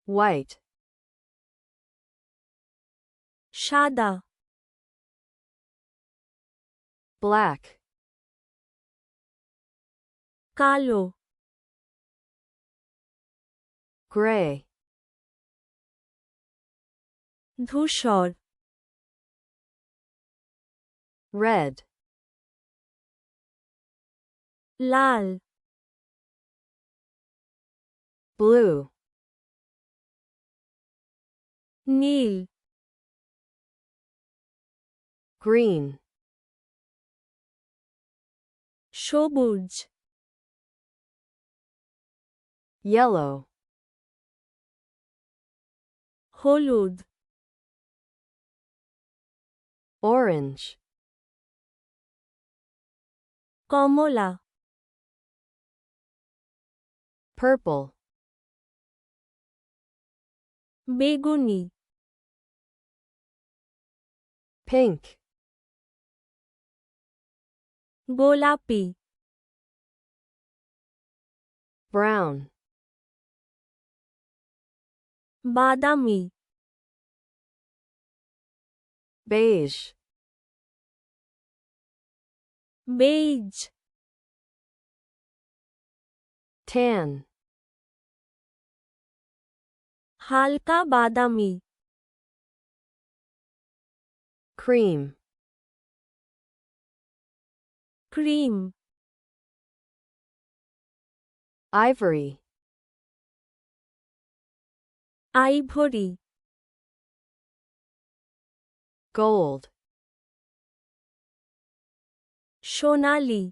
white, shada, black, kalo, gray, dhushor, red, lal, blue, নীল, green, সবুজ, yellow, হলুদ, orange, কমলা, purple, বেগুনি, pink, গোলাপি, brown, বাদামি, beige, বেইজ, tan, হালকা বাদামি, cream, cream, ivory, ivory, gold, সোনালি,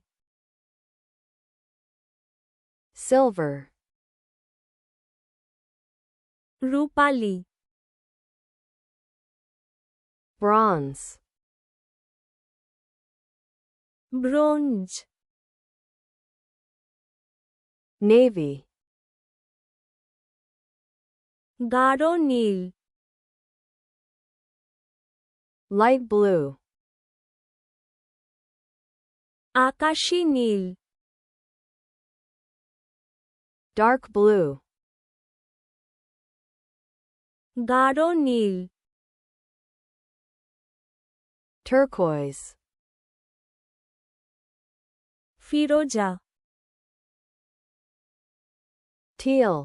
silver, রূপালি, bronze, bronze, navy, গাঢ় নীল, light blue, আকাশী নীল, dark blue, গাঢ় নীল, turquoise, ফিরোজা, teal,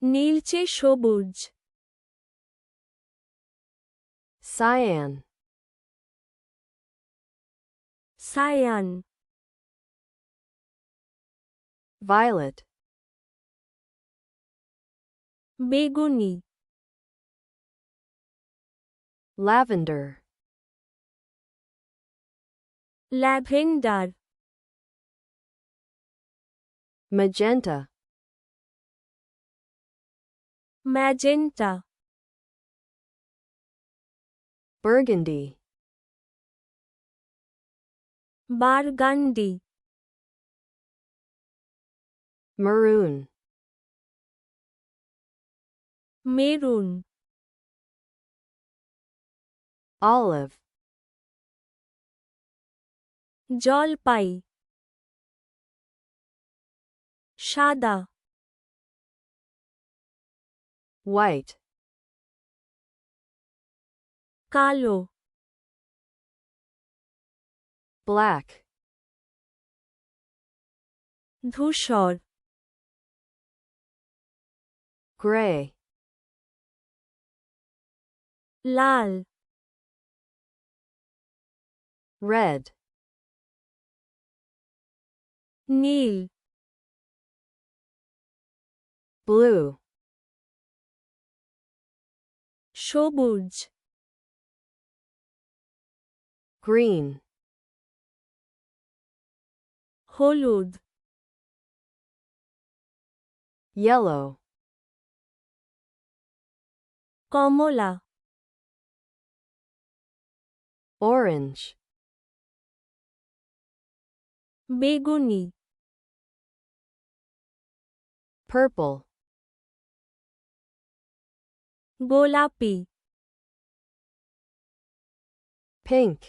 নীলচে সবুজ, cyan, সায়ান, violet, বেগুনি, lavender, lavender, magenta, magenta, burgundy, burgundy, maroon, maroon, olive, জলপাই, সাদা, white, কালো, black, ধূসর, gray, লাল, red, নীল, blue, সবুজ, green, হলুদ, yellow, কমলা, orange, বেগুনি, purple, গোলাপি, pink,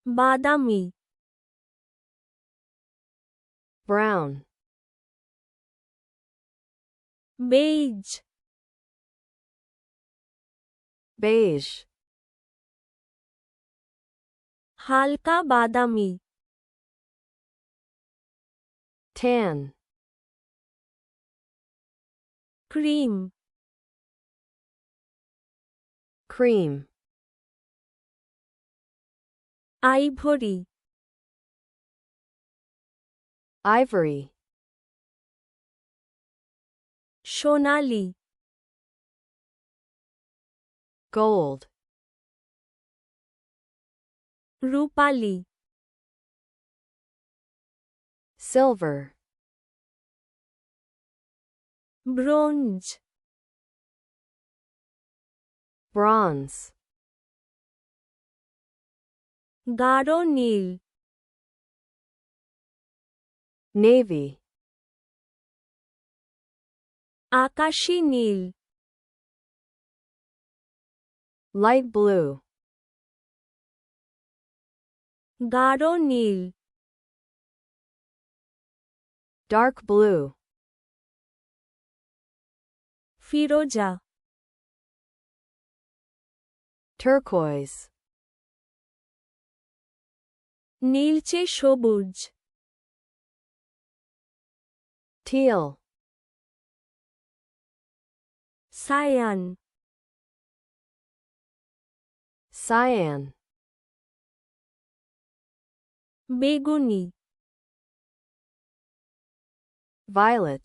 বাদামি, brown, beige, beige, হালকা বাদামি, tan, cream, cream, ivory, ivory, সোনালি, gold, রূপালি, silver, bronze, bronze, গাঢ় নীল, navy, আকাশী নীল, light blue, গাঢ় নীল, dark blue, ফিরোজা, turquoise, নীলচে সবুজ, teal, সায়ান, cyan, বেগুনি, violet,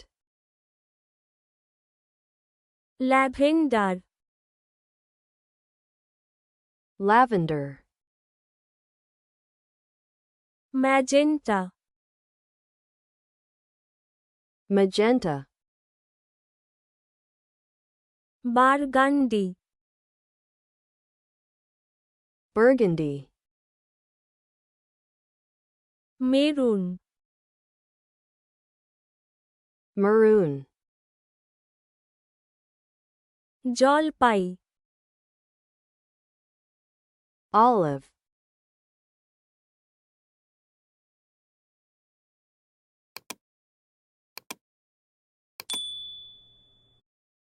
lavender, lavender, magenta, magenta, burgundy, burgundy, maroon, maroon, জলপাই, olive,